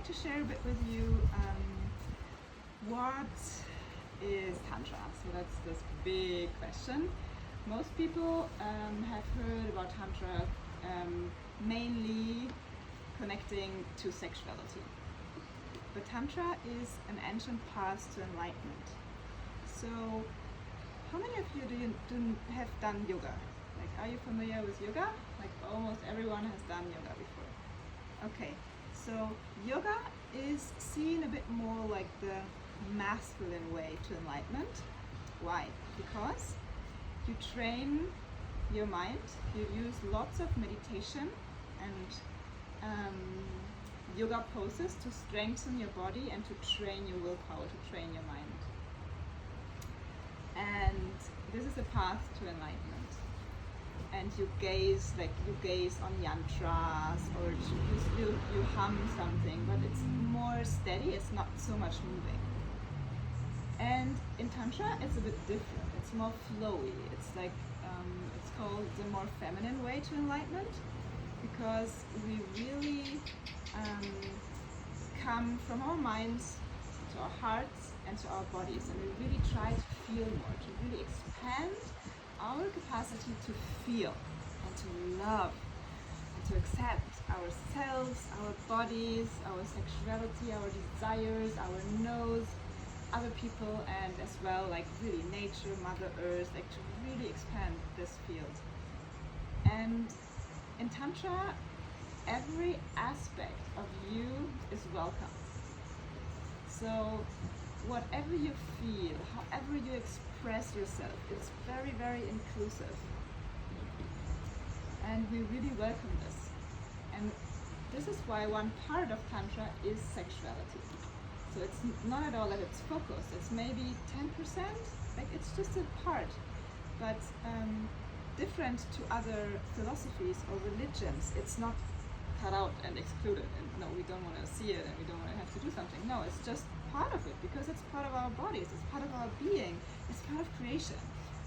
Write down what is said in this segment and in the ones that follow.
like to share a bit with you what is Tantra. So that's this big question. Most people have heard about Tantra mainly connecting to sexuality. But Tantra is an ancient path to enlightenment. So how many of you have done yoga? Like, are you familiar with yoga? Like, almost everyone has done yoga before. Okay, so yoga is seen a bit more like the masculine way to enlightenment. Why? Because you train your mind, you use lots of meditation and yoga poses to strengthen your body and to train your willpower, to train your mind. And this is a path to enlightenment. And you gaze on yantras, or you hum something, but it's more steady, it's not so much moving. And in Tantra, it's a bit different, it's more flowy. It's like, it's called the more feminine way to enlightenment, because we really come from our minds to our hearts and to our bodies, and we really try to feel more, to really expand our capacity to feel and to love and to accept ourselves, our bodies, our sexuality, our desires, our no's, other people, and as well like really nature, Mother Earth, like to really expand this field. And in Tantra, every aspect of you is welcome. So whatever you feel, however you express yourself, it's very, very inclusive. And we really welcome this. And this is why one part of Tantra is sexuality. So it's not at all that it's focused, it's maybe 10%, like it's just a part. But different to other philosophies or religions, it's not cut out and excluded, and no, we don't want to see it and we don't want to have to do something. No, it's just part of it, because it's part of our bodies, it's part of our being, it's part of creation.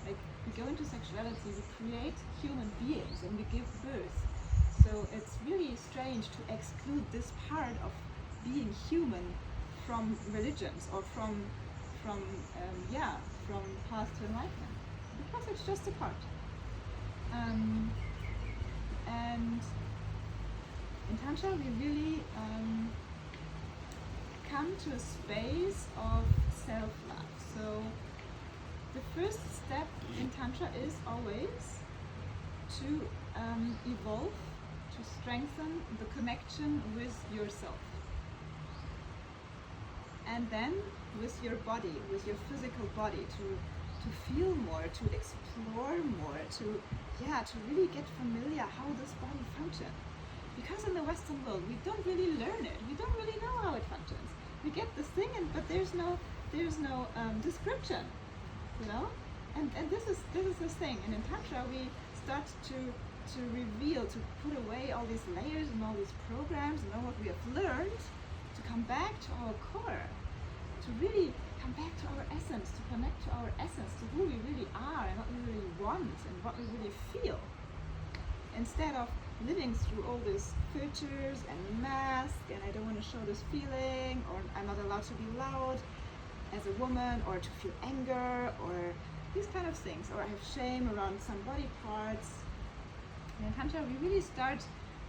Like, we go into sexuality, we create human beings and we give birth. So it's really strange to exclude this part of being human from religions or from path to enlightenment, because it's just a part. And in Tantra, we really come to a space of self-love. So the first step in Tantra is always to evolve, to strengthen the connection with yourself. And then with your body, with your physical body, to feel more, to explore more, to really get familiar how this body functions. Because in the Western world, we don't really learn it. We don't really know how it functions. We get this thing, but there's no description, you know. And this is the thing. And in Tantra, we start to reveal, to put away all these layers and all these programs and all what we have learned, to come back to our core, to really come back to our essence, to connect to our essence, to who we really are and what we really want and what we really feel. Instead of living through all these filters and masks, and I don't want to show this feeling, or I'm not allowed to be loud as a woman, or to feel anger, or these kind of things, or I have shame around some body parts. And in Tantra, we really start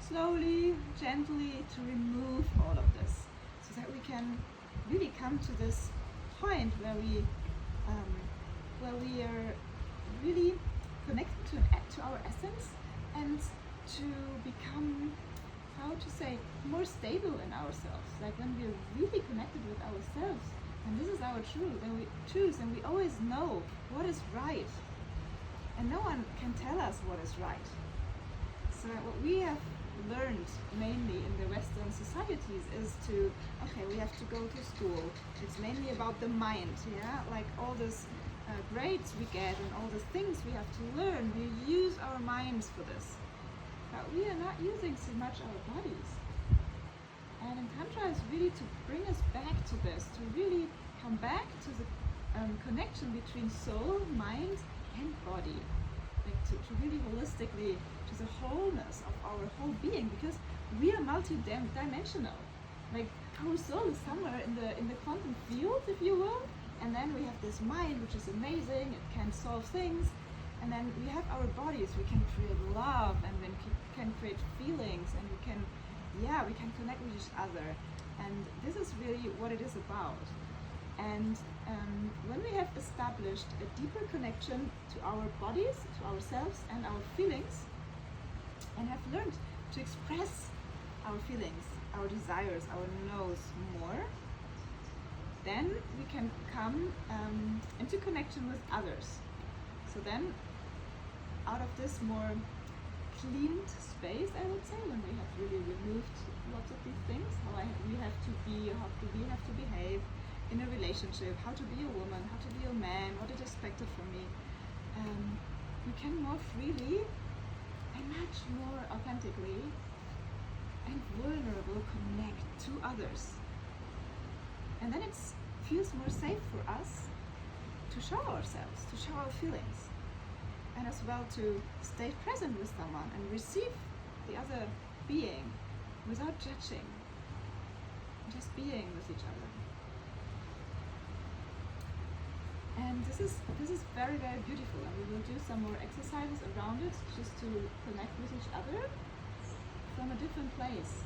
slowly, gently to remove all of this, so that we can really come to this point where we are really connected to our essence, and to become, how to say, more stable in ourselves. Like when we're really connected with ourselves, and this is our truth, and we choose, and we always know what is right, and no one can tell us what is right. So what we have learned mainly in the Western societies is to, okay, we have to go to school. It's mainly about the mind, yeah, like all this grades we get and all the things we have to learn. We use our minds for this, but we are not using so much our bodies. And in Tantra is really to bring us back to this, to really come back to the connection between soul, mind, and body, like to really holistically, to the wholeness of our whole being, because we are multi-dimensional. like our soul is somewhere in the quantum field, if you will, and then we have this mind which is amazing, it can solve things, and then we have our bodies, we can create love, and we can create feelings, and we can connect with each other, and this is really what it is about. And when we have established a deeper connection to our bodies, to ourselves and our feelings, and have learned to express our feelings, our desires, our no's more, then we can come into connection with others. So then, out of this more cleaned space, I would say, when we have really removed lots of these things, how we have to be, how we have to behave in a relationship, how to be a woman, how to be a man, what is expected from me, we can more freely and much more authentically and vulnerable connect to others. And then it feels more safe for us to show ourselves, to show our feelings, and as well to stay present with someone and receive the other being without judging, just being with each other. And this is very, very beautiful, and we will do some more exercises around it just to connect with each other from a different place.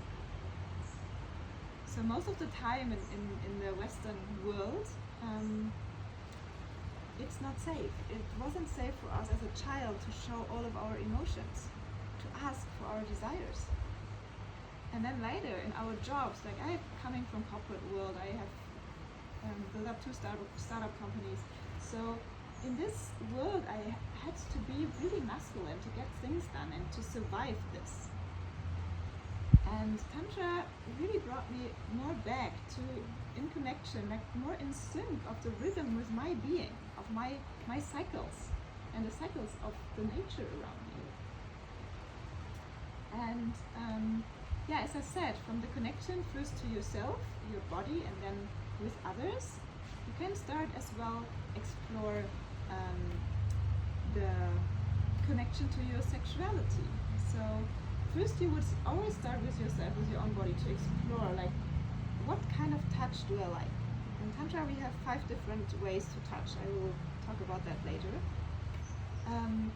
So most of the time in the Western world, it's not safe. It wasn't safe for us as a child to show all of our emotions, to ask for our desires. And then later in our jobs, like coming from corporate world, I have built up 2 startup companies. So in this world, I had to be really masculine to get things done and to survive this. And Tantra really brought me more back to in connection, like more in sync of the rhythm with my being, of my cycles and the cycles of the nature around me. And as I said, from the connection first to yourself, your body, and then with others, you can start as well explore the connection to your sexuality. So first you would always start with yourself, with your own body, to explore like what kind of touch do I like. In Tantra we have 5 different ways to touch. I will talk about that later. And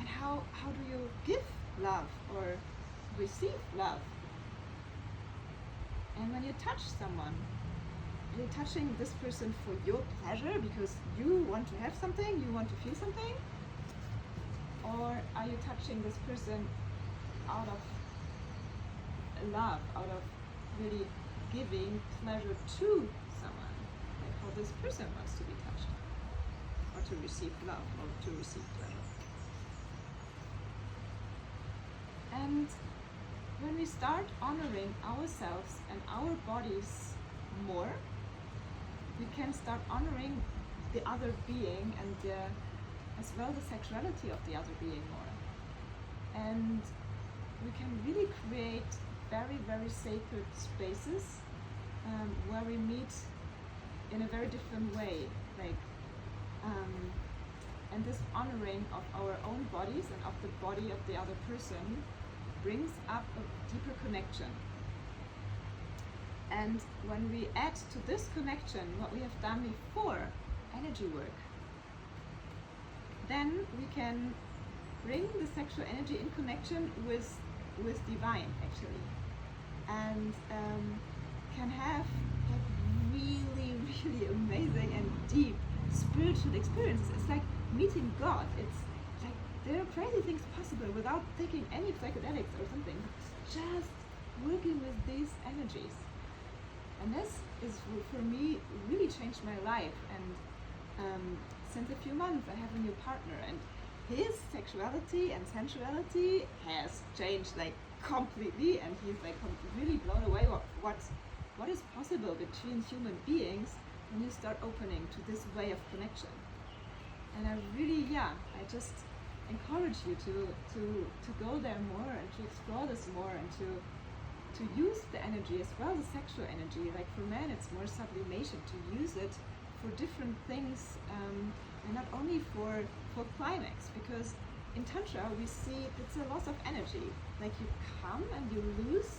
how do you give love or receive love? And when you touch someone, you're touching this person for your pleasure because you want to have something, you want to feel something? Or are you touching this person out of love, out of really giving pleasure to someone? Like how this person wants to be touched, or to receive love, or to receive pleasure. And when we start honoring ourselves and our bodies more, we can start honoring the other being and as well the sexuality of the other being more. And we can really create very, very sacred spaces where we meet in a very different way. And this honoring of our own bodies and of the body of the other person brings up a deeper connection. And when we add to this connection what we have done before, energy work, then we can bring the sexual energy in connection with divine, actually, and can have like really, really amazing and deep spiritual experiences. It's like meeting God. It's like there are crazy things possible without taking any psychedelics or something. Just working with these energies. And this is, for me, really changed my life. And since a few months, I have a new partner, and his sexuality and sensuality has changed like completely, and he's like really blown away what is possible between human beings when you start opening to this way of connection. And I really, I just encourage you to go there more and to explore this more and to use the energy as well, the sexual energy. Like for men, it's more sublimation, to use it for different things, and not only for climax, because in Tantra we see it's a loss of energy. Like you come and you lose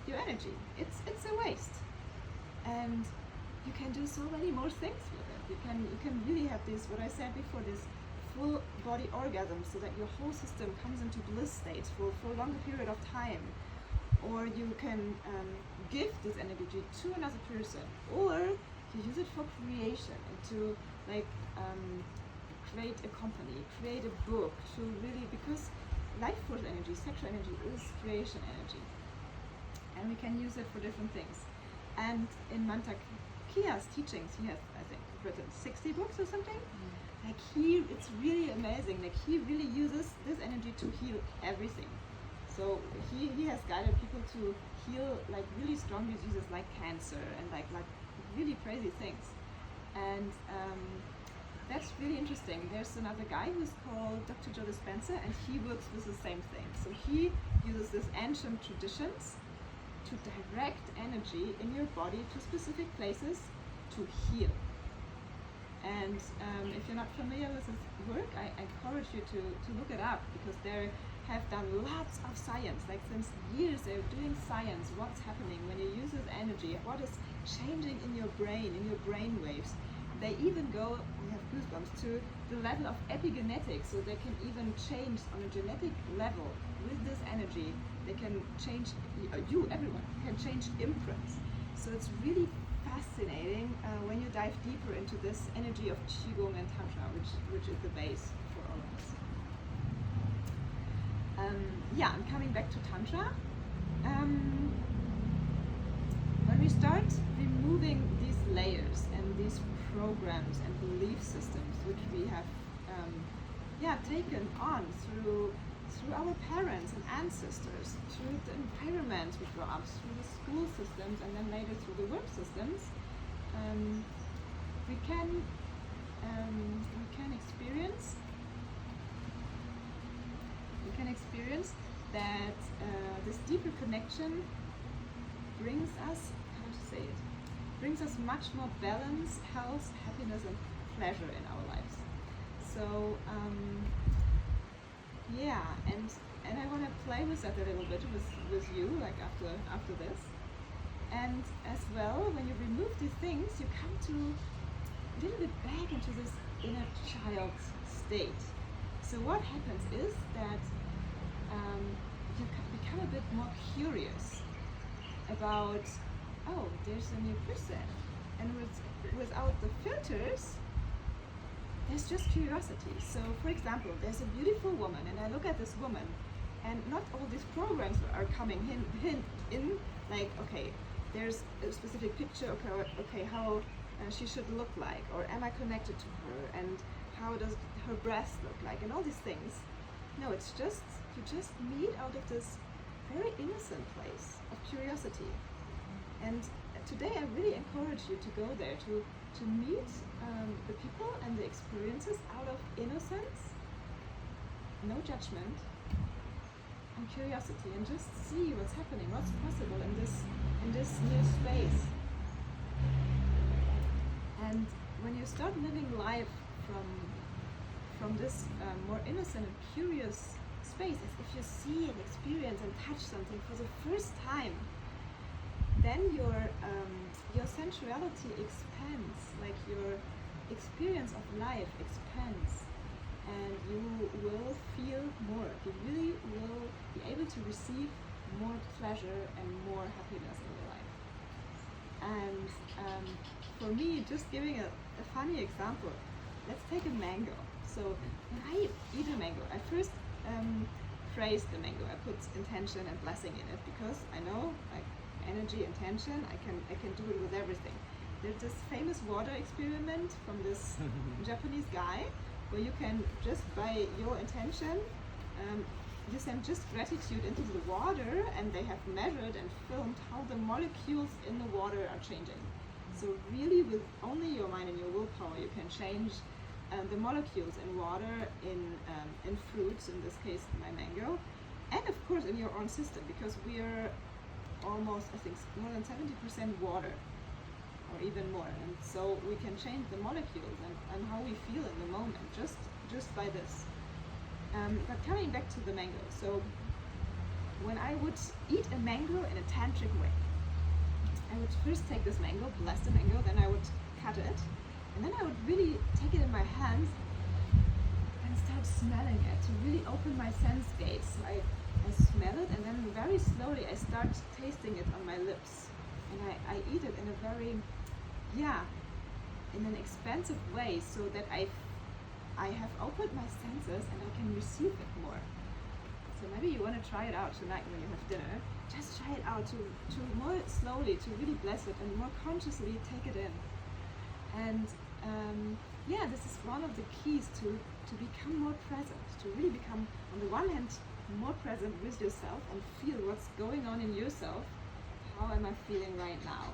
your energy. It's a waste. and you can do so many more things with it. You can really have this, what I said before, this full body orgasm, so that your whole system comes into bliss states for a longer period of time. Or you can give this energy to another person, or you use it for creation, and to like create a company, create a book, to really, because life force energy, sexual energy is creation energy, and we can use it for different things. And in Mantak Kia's teachings, he has, I think, written 60 books or something. Like it's really amazing. Like he really uses this energy to heal everything. So he has guided people to heal like really strong diseases like cancer and like really crazy things. And that's really interesting. There's another guy who's called Dr. Joe Dispenza, and he works with the same thing. So he uses these ancient traditions to direct energy in your body to specific places to heal. And if you're not familiar with his work, I encourage you to look it up, because they have done lots of science. Like since years they're doing science, what's happening when you use this energy, what is changing in your brain, in your brain waves. They even go, we have goosebumps, to the level of epigenetics, so they can even change on a genetic level with this energy. They can change, everyone can change imprints. So it's really fascinating when you dive deeper into this energy of QiGong and Tantra, which is the base for all of us. I'm coming back to Tantra. When we start removing these layers and these programs and belief systems which we have taken on through our parents and ancestors, through the environment we grow up, through the school systems, and then later through the work systems, we can experience that this deeper connection brings us, brings us much more balance, health, happiness, and pleasure in our lives. So and I want to play with that a little bit with you, like after this. And as well, when you remove these things, you come to a little bit back into this inner child state. So what happens is that you become a bit more curious about, oh, there's a new person, and without the filters, there's just curiosity. So for example, there's a beautiful woman, and I look at this woman, and not all these programs are coming in like, okay, there's a specific picture, okay, how she should look like, or am I connected to her, and how does her breast look like, and all these things. No, it's just, you just meet out of this very innocent place of curiosity. And today I really encourage you to go there, to meet the people and the experiences out of innocence, no judgment, and curiosity, and just see what's happening, what's possible in this new space. And when you start living life from this more innocent and curious space, as if you see and experience and touch something for the first time, then your sensuality expands, like your experience of life expands, and you will feel more. You really will be able to receive more pleasure and more happiness in your life. And for me, just giving a funny example, let's take a mango. So when I eat a mango, I first praise the mango. I put intention and blessing in it, because I know, like, energy, intention, I can do it with everything. There's this famous water experiment from this Japanese guy, where you can just, by your intention, you send just gratitude into the water, and they have measured and filmed how the molecules in the water are changing. So really, with only your mind and your willpower, you can change the molecules in water, in fruits, in this case my mango, and of course in your own system, because we are almost, I think, more than 70% water, or even more, and so we can change the molecules and how we feel in the moment just by this. But coming back to the mango, so when I would eat a mango in a tantric way, I would first take this mango, bless the mango, then I would cut it, and then I would really take it in my hands and start smelling it to really open my sense gates. So I smell it, and then very slowly I start tasting it on my lips, and I eat it in a very, in an expansive way, so that I have opened my senses and I can receive it more. So maybe you want to try it out tonight when you have dinner. Just try it out to more slowly, to really bless it and more consciously take it in. And this is one of the keys to become more present, to really become, on the one hand, more present with yourself and feel what's going on in yourself. How am I feeling right now?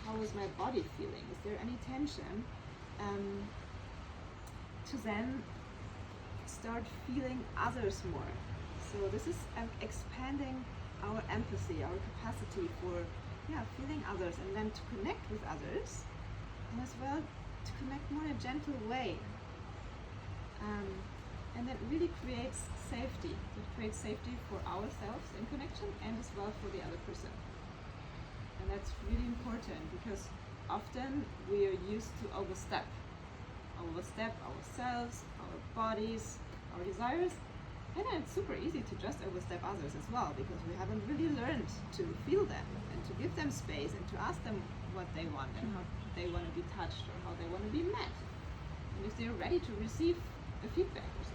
How is my body feeling? Is there any tension? To then start feeling others more. So this is expanding our empathy, our capacity for feeling others, and then to connect with others, and as well to connect more in a gentle way. And that really creates safety. It creates safety for ourselves in connection and as well for the other person. And that's really important, because often we are used to overstep ourselves, our bodies, our desires, and then it's super easy to just overstep others as well, because we haven't really learned to feel them and to give them space and to ask them what they want and how they want to be touched or how they want to be met, and if they're ready to receive the feedback or something.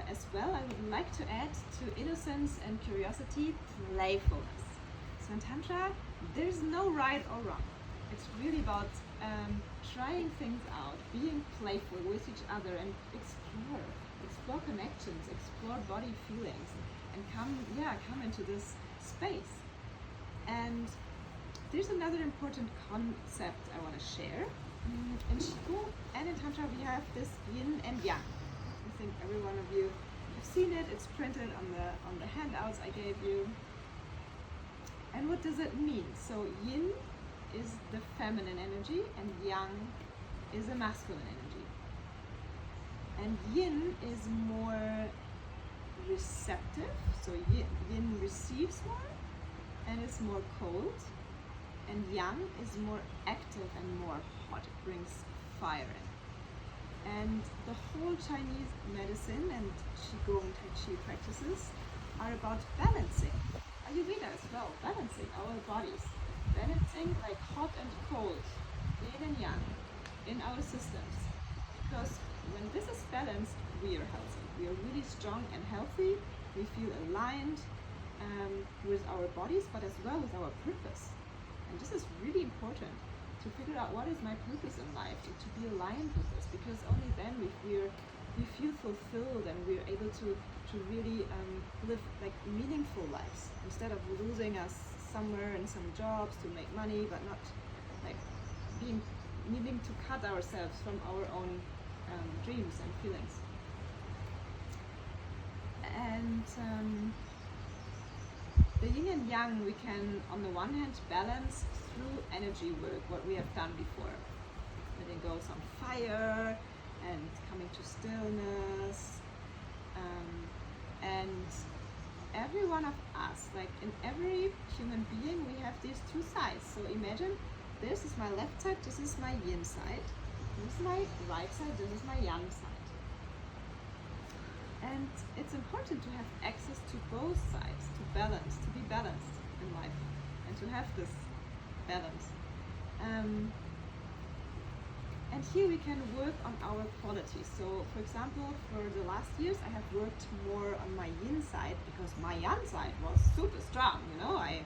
As well, I would like to add to innocence and curiosity, playfulness. So in Tantra, there's no right or wrong. It's really about trying things out, being playful with each other, and explore connections, explore body feelings, and come into this space. And there's another important concept I want to share. In QiGong and in Tantra, we have this yin and yang. I think every one of you have seen it. It's printed on the handouts I gave you. And what does it mean? So yin is the feminine energy, and yang is the masculine energy. And yin is more receptive, so yin receives more and is more cold, and yang is more active and more hot. It brings fire in. And the whole Chinese medicine and QiGong Tai Chi practices are about balancing. Ayurveda as well, balancing our bodies, balancing like hot and cold, yin and yang, in our systems. Because when this is balanced, we are healthy. We are really strong and healthy. We feel aligned with our bodies, but as well with our purpose. And this is really important, to figure out what is my purpose in life, to be aligned with this, because only then we feel fulfilled and we're able to really live like meaningful lives, instead of losing us somewhere in some jobs to make money, but not like needing to cut ourselves from our own dreams and feelings. And the yin and yang we can, on the one hand, balance through energy work, what we have done before. Letting go some fire and coming to stillness. And every one of us, like in every human being, we have these two sides. So imagine this is my left side, this is my yin side, this is my right side, this is my yang side. And it's important to have access to both sides, to be balanced in life, and to have this balance. And here we can work on our qualities. So, for example, for the last years, I have worked more on my yin side, because my yang side was super strong. You know, I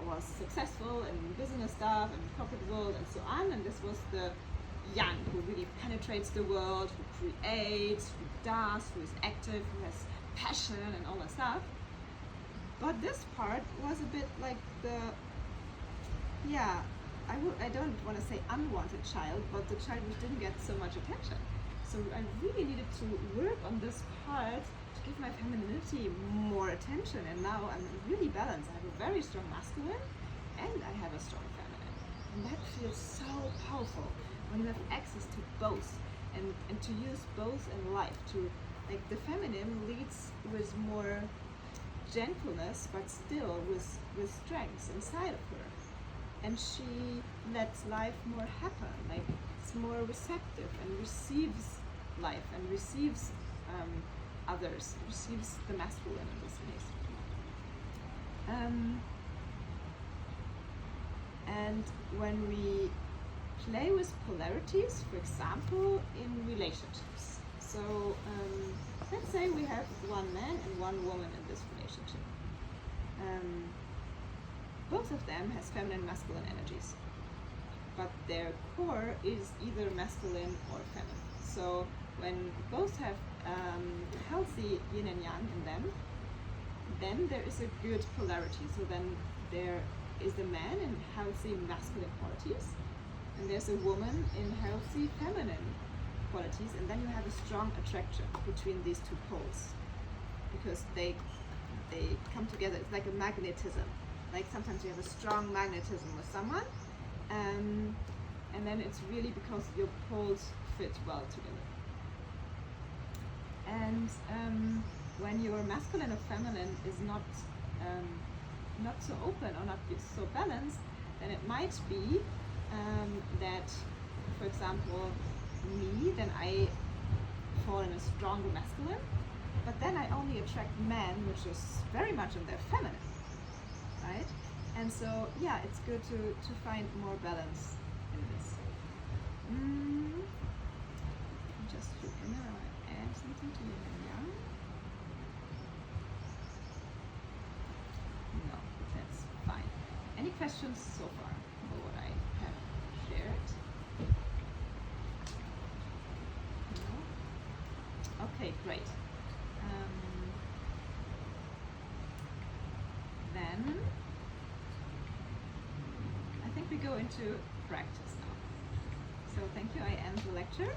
was successful in business stuff and corporate world and so on, and this was the yang, who really penetrates the world, who creates, who does, who is active, who has passion and all that stuff. But this part was a bit like the, I don't want to say unwanted child, but the child which didn't get so much attention. So I really needed to work on this part to give my femininity more attention, and now I'm really balanced. I have a very strong masculine and I have a strong feminine. And that feels so powerful when you have access to both, and to use both in life, to like the feminine leads with more gentleness, but still with strength inside of her, and she lets life more happen. Like it's more receptive and receives life and receives others, receives the masculine in this case. And when we play with polarities, for example, in relationships. So let's say we have one man and one woman in this relationship. Both of them has feminine and masculine energies, but their core is either masculine or feminine. So when both have healthy yin and yang in them, then there is a good polarity. So then there is the man in healthy masculine qualities, and there's a woman in healthy feminine qualities, and then you have a strong attraction between these two poles, because they come together. It's like a magnetism. Like sometimes you have a strong magnetism with someone, and then it's really because your poles fit well together. And when your masculine or feminine is not so open or not so balanced, then it might be that, for example, me, then I fall in a stronger masculine, but then I only attract men which is very much in their feminine, right? And so yeah, it's good to find more balance in this. Just look in there, add something to yin and yang. No, that's fine. Any questions so far for what I have shared? No? Okay, great. Then I think we go into practice now. So thank you, I end the lecture.